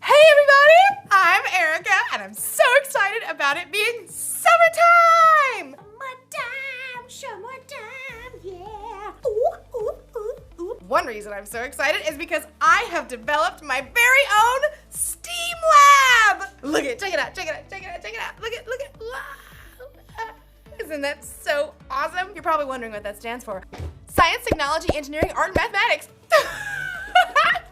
Hey everybody, I'm Erica and I'm so excited about it being summertime! Summertime, yeah. Ooh, ooh, ooh, ooh. One reason I'm so excited is because I have developed my very own STEAM lab! Look at it, check it out, check it out, check it out, check it out. Look at, wow. Isn't that so awesome? You're probably wondering what that stands for. Science, technology, engineering, art, and mathematics.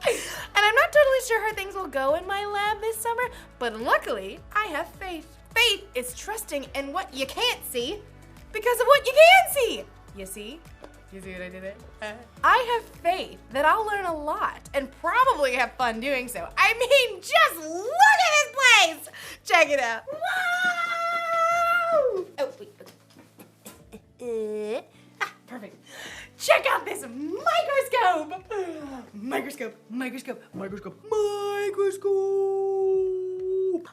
And I'm not totally sure how things will go in my lab this summer, but luckily, I have faith. Faith is trusting in what you can't see because of what you can see. You see? You see what I did there? I have faith that I'll learn a lot and probably have fun doing so. I mean, just look at this place! Check it out. Whoa! Oh, wait. Perfect. Check out this microscope! Microscope.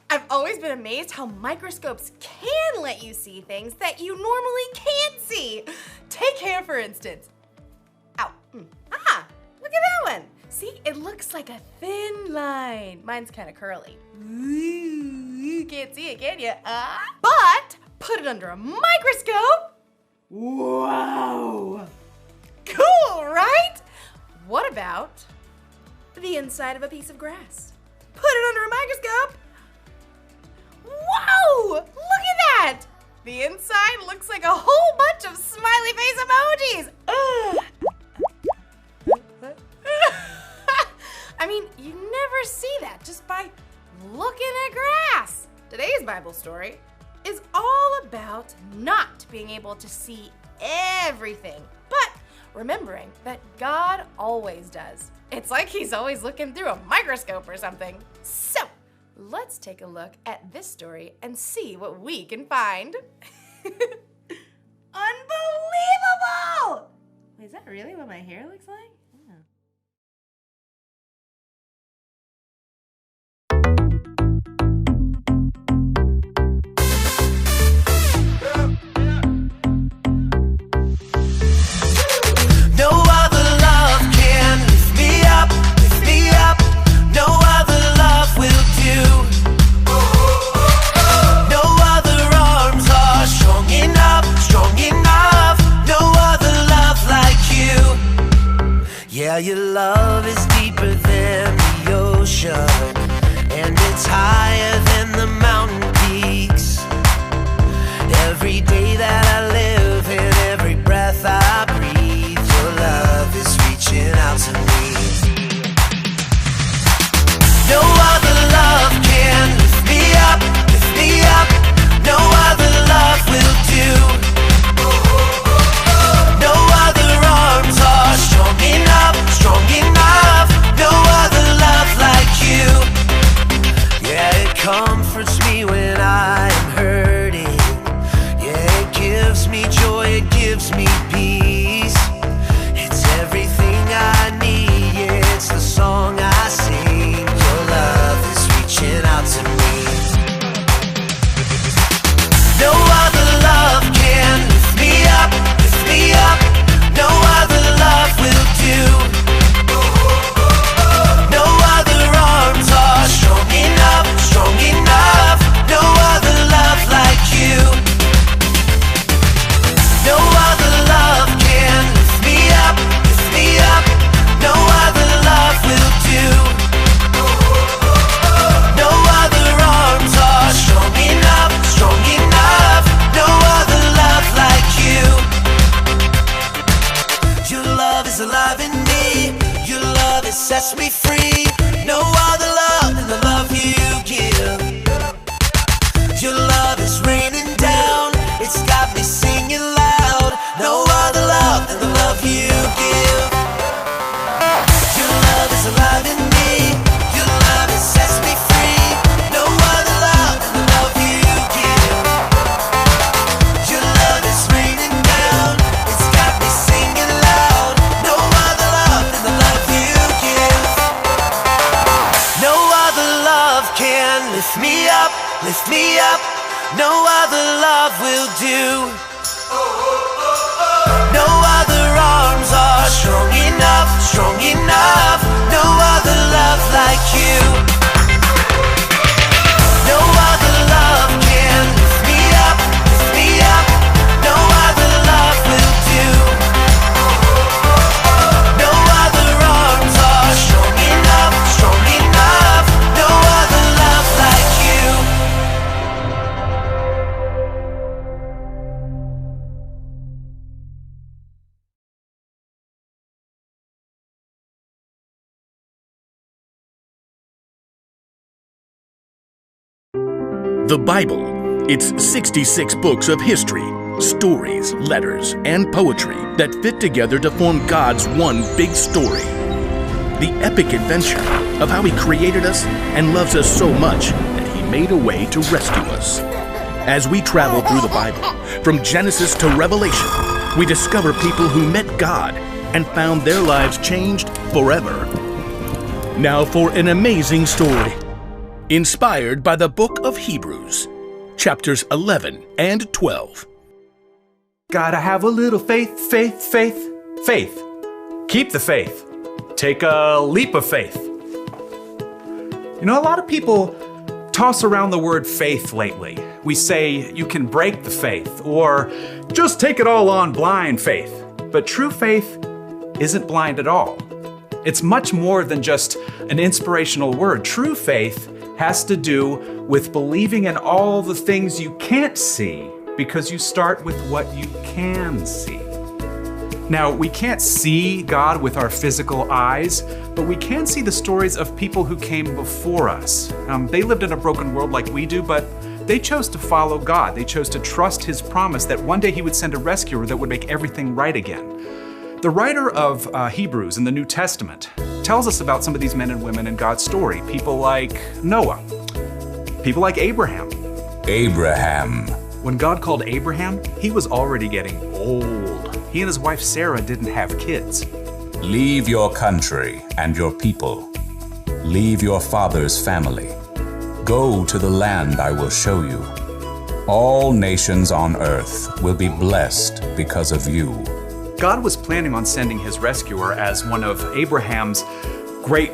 I've always been amazed how microscopes can let you see things that you normally can't see. Take hair, for instance. Ow. Ah, look at that one. See, it looks like a thin line. Mine's kind of curly. Ooh, you can't see it, can you? But put it under a microscope. Whoa. Cool, right? What about the inside of a piece of grass? Put it under a microscope. Whoa! Look at that! The inside looks like a whole bunch of smiley face emojis. I mean, you never see that just by looking at grass. Today's Bible story is all about not being able to see everything, but remembering that God always does. It's like he's always looking through a microscope or something. So, let's take a look at this story and see what we can find. Unbelievable! Wait, is that really what my hair looks like? Yeah. Yeah, your love is deeper than the ocean, and it's higher than the mountain peaks. Every day that I live and every breath I breathe, your love is reaching out to me. No other love can lift me up, lift me up. No other love will do. No other arms are strong enough, strong enough. No other love like you. Yeah, it comforts me when I am hurting. Yeah, it gives me joy, it gives me peace. It's everything I need, yeah, it's the song I sing. Your love is reaching out to me. No other love can lift me up, lift me up. No other love will do. No other arms are strong enough, strong enough. No other love like you. No other love can lift me up, lift me up. No other love will do. No other arms are strong enough, strong enough. No other love like you. Your love is alive in me. Your love, it sets me free. No other love than the love you give. Your love is raining down. It's got me singing loud. No other love than the love you give. Your love is alive in me. Your love, it sets me free. No other love than the love you give. Your love is raining down. It's got me singing loud. No other love than the love you give. No other love can lift me up, lift me up. No other love will do. No other arms are strong enough, strong enough. The Bible. It's 66 books of history, stories, letters, and poetry that fit together to form God's one big story. The epic adventure of how He created us and loves us so much that He made a way to rescue us. As we travel through the Bible, from Genesis to Revelation, we discover people who met God and found their lives changed forever. Now for an amazing story, inspired by the book of Hebrews, chapters 11 and 12. Gotta have a little faith, faith, faith, faith. Keep the faith. Take a leap of faith. You know, a lot of people toss around the word faith lately. We say you can break the faith, or just take it all on blind faith. But true faith isn't blind at all. It's much more than just an inspirational word. True faith has to do with believing in all the things you can't see, because you start with what you can see. Now, we can't see God with our physical eyes, but we can see the stories of people who came before us. They lived in a broken world like we do, but they chose to follow God. They chose to trust His promise that one day He would send a rescuer that would make everything right again. The writer of Hebrews in the New Testament tells us about some of these men and women in God's story. People like Noah, people like Abraham. Abraham. When God called Abraham, he was already getting old. He and his wife Sarah didn't have kids. Leave your country and your people. Leave your father's family. Go to the land I will show you. All nations on earth will be blessed because of you. God was planning on sending His rescuer as one of Abraham's great,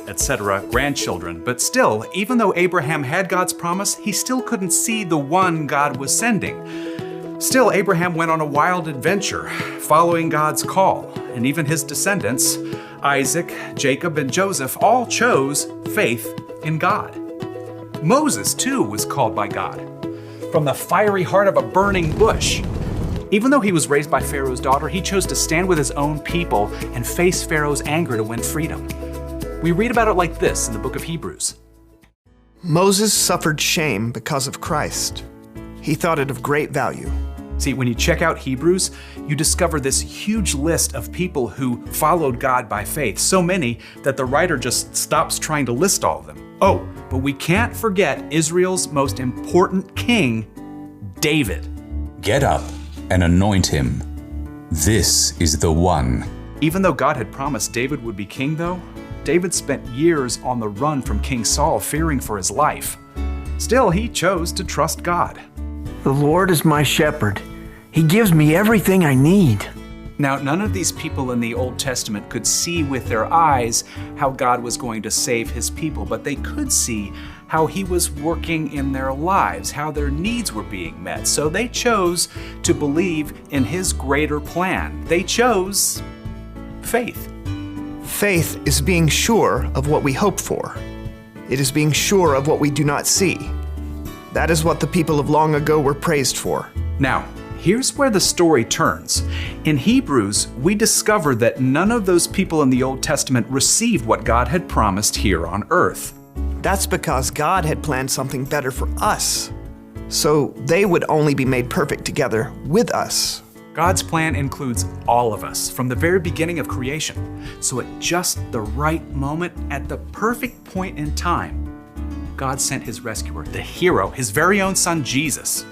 etc. grandchildren. But still, even though Abraham had God's promise, he still couldn't see the one God was sending. Still, Abraham went on a wild adventure, following God's call. And even his descendants, Isaac, Jacob, and Joseph, all chose faith in God. Moses, too, was called by God from the fiery heart of a burning bush. Even though he was raised by Pharaoh's daughter, he chose to stand with his own people and face Pharaoh's anger to win freedom. We read about it like this in the book of Hebrews. Moses suffered shame because of Christ. He thought it of great value. See, when you check out Hebrews, you discover this huge list of people who followed God by faith, so many that the writer just stops trying to list all of them. Oh, but we can't forget Israel's most important king, David. Get up and anoint him. This is the one. Even though God had promised David would be king, though, David spent years on the run from King Saul, fearing for his life. Still, he chose to trust God. The Lord is my shepherd. He gives me everything I need. Now, none of these people in the Old Testament could see with their eyes how God was going to save His people, but they could see how He was working in their lives, how their needs were being met. So they chose to believe in His greater plan. They chose faith. Faith is being sure of what we hope for. It is being sure of what we do not see. That is what the people of long ago were praised for. Now, here's where the story turns. In Hebrews, we discover that none of those people in the Old Testament received what God had promised here on earth. That's because God had planned something better for us, so they would only be made perfect together with us. God's plan includes all of us from the very beginning of creation. So at just the right moment, at the perfect point in time, God sent His rescuer, the hero, His very own Son, Jesus.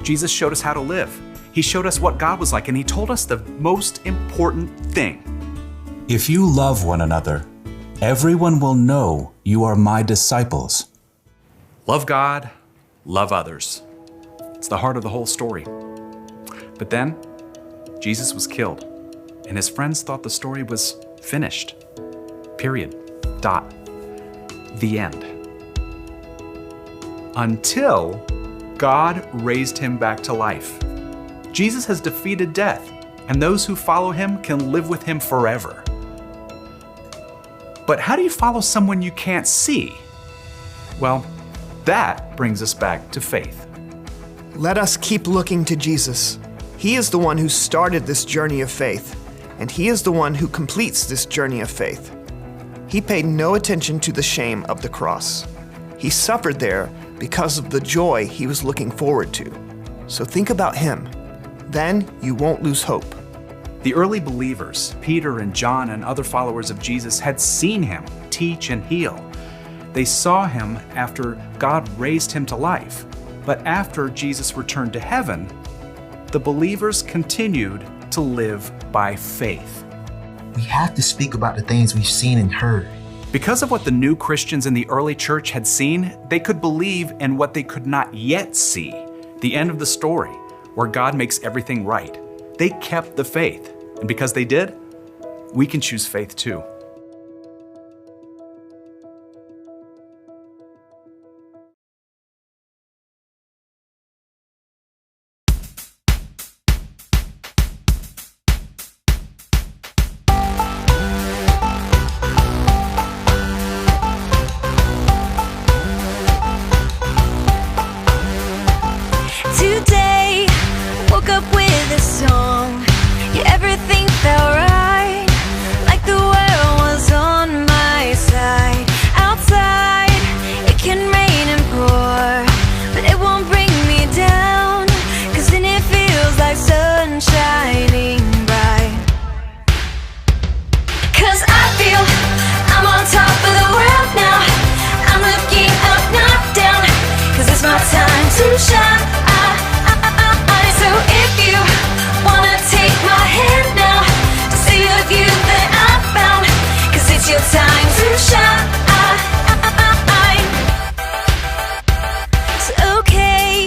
Jesus showed us how to live. He showed us what God was like, and He told us the most important thing. If you love one another, everyone will know you are my disciples. Love God, love others. It's the heart of the whole story. But then, Jesus was killed, and His friends thought the story was finished. Period. Dot. The end. Until God raised Him back to life. Jesus has defeated death, and those who follow Him can live with Him forever. But how do you follow someone you can't see? Well, that brings us back to faith. Let us keep looking to Jesus. He is the one who started this journey of faith, and He is the one who completes this journey of faith. He paid no attention to the shame of the cross. He suffered there because of the joy he was looking forward to. So think about him. Then you won't lose hope. The early believers, Peter and John and other followers of Jesus, had seen him teach and heal. They saw him after God raised him to life. But after Jesus returned to heaven, the believers continued to live by faith. We have to speak about the things we've seen and heard. Because of what the new Christians in the early church had seen, they could believe in what they could not yet see, the end of the story, where God makes everything right. They kept the faith, and because they did, we can choose faith too. Today, woke up with a song. Yeah, everything felt right, like the world was on my side. Outside, it can rain and pour, but it won't bring me down, 'cause then it feels like sun shining bright. 'Cause I feel I'm on top of the world now. I'm looking up, not down, 'cause it's my time to shine. So if you wanna take my hand now to see the view that I found, 'cause it's your time to shine. So okay,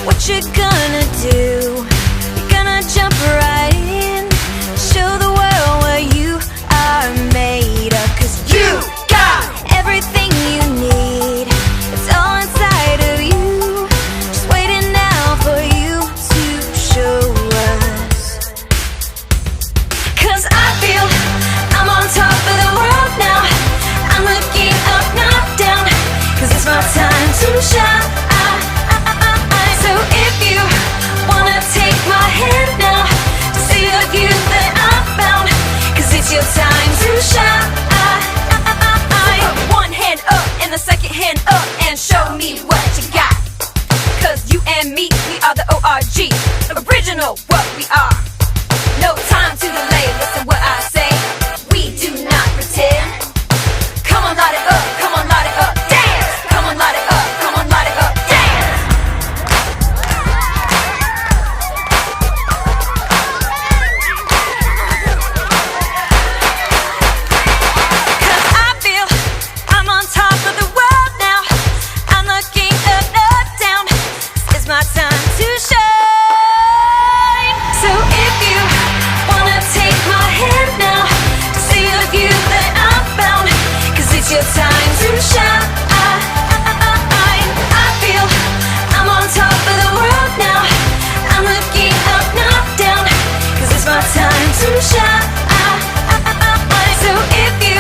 what you gonna do? You're gonna jump right in, show the world what you are made of, 'cause you got everything you need. It's all inside of you, just waiting now for you to show us. 'Cause I feel I'm on top of the world now. I'm looking up, not down, 'cause it's my time to shine. So if you wanna take my hand now to see the view that I found, 'cause it's your time to shine. Put one hand up and the second hand up and show me what you got. 'Cause you and me, we are the ORG, original what we are. No time to delay, listen what I say, we do not pretend. Come on, light it up, come on, light it up, dance. Come on, light it up, come on, light it up, dance. 'Cause I feel I'm on top of the world now. I'm looking up, not down. It's my time to shine. So if you wanna take my hand now to see the view that I found, 'cause it's your time to shine. I feel I'm on top of the world now. I'm looking up, not down, 'cause it's my time to shine. So if you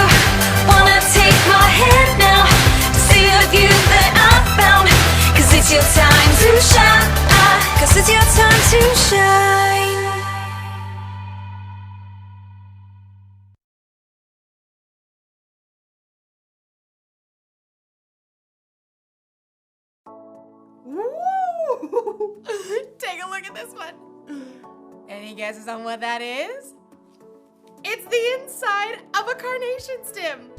wanna take my hand now to see the view that I found, 'cause it's your time to shine. 'Cause it's your time to shine. Woo! Take a look at this one. Any guesses on what that is? It's the inside of a carnation stem.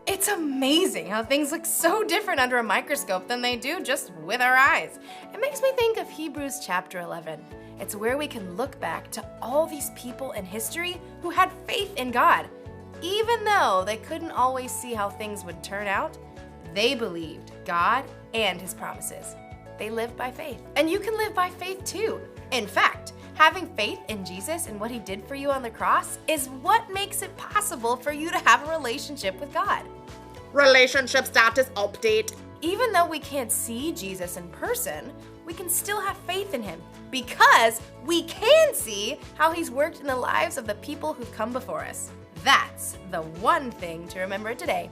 It's amazing how things look so different under a microscope than they do just with our eyes. It makes me think of Hebrews chapter 11. It's where we can look back to all these people in history who had faith in God. Even though they couldn't always see how things would turn out, they believed God and His promises. They lived by faith. And you can live by faith too. In fact, having faith in Jesus and what He did for you on the cross is what makes it possible for you to have a relationship with God. Relationship status update. Even though we can't see Jesus in person, we can still have faith in Him because we can see how He's worked in the lives of the people who've come before us. That's the one thing to remember today.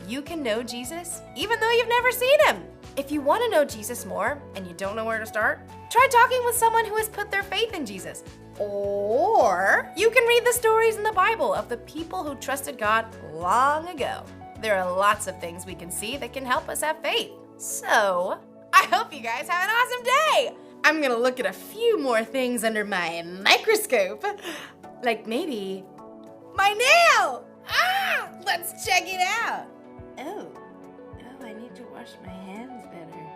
You can know Jesus even though you've never seen Him. If you want to know Jesus more and you don't know where to start, try talking with someone who has put their faith in Jesus. Or you can read the stories in the Bible of the people who trusted God long ago. There are lots of things we can see that can help us have faith. So, I hope you guys have an awesome day! I'm gonna look at a few more things under my microscope. Like maybe my nail! Ah! Let's check it out! Oh, I need to wash my hands better.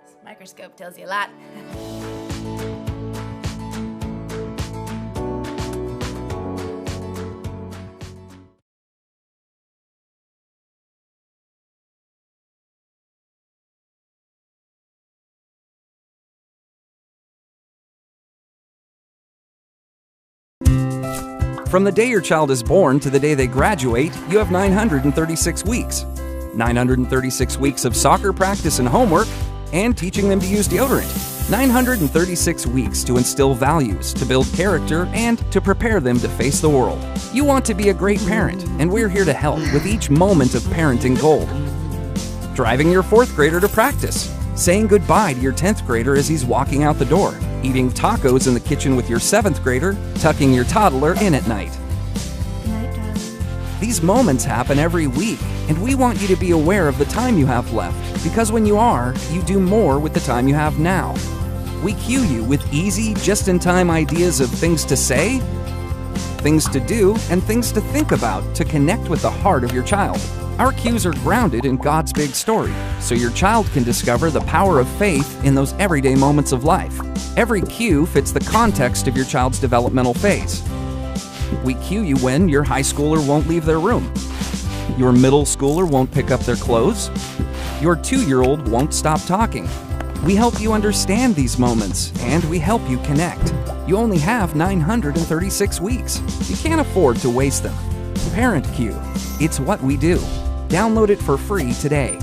This microscope tells you a lot. From the day your child is born to the day they graduate, you have 936 weeks. 936 weeks of soccer practice and homework, and teaching them to use deodorant. 936 weeks to instill values, to build character, and to prepare them to face the world. You want to be a great parent, and we're here to help with each moment of parenting gold. Driving your 4th grader to practice, saying goodbye to your 10th grader as he's walking out the door, eating tacos in the kitchen with your 7th grader, tucking your toddler in at night. These moments happen every week, and we want you to be aware of the time you have left, because when you are, you do more with the time you have now. We cue you with easy, just-in-time ideas of things to say, things to do, and things to think about to connect with the heart of your child. Our cues are grounded in God's big story, so your child can discover the power of faith in those everyday moments of life. Every cue fits the context of your child's developmental phase. We cue you when your high schooler won't leave their room, your middle schooler won't pick up their clothes, your 2-year-old won't stop talking. We help you understand these moments, and we help you connect. You only have 936 weeks. You can't afford to waste them. Parent Cue. It's what we do. Download it for free today.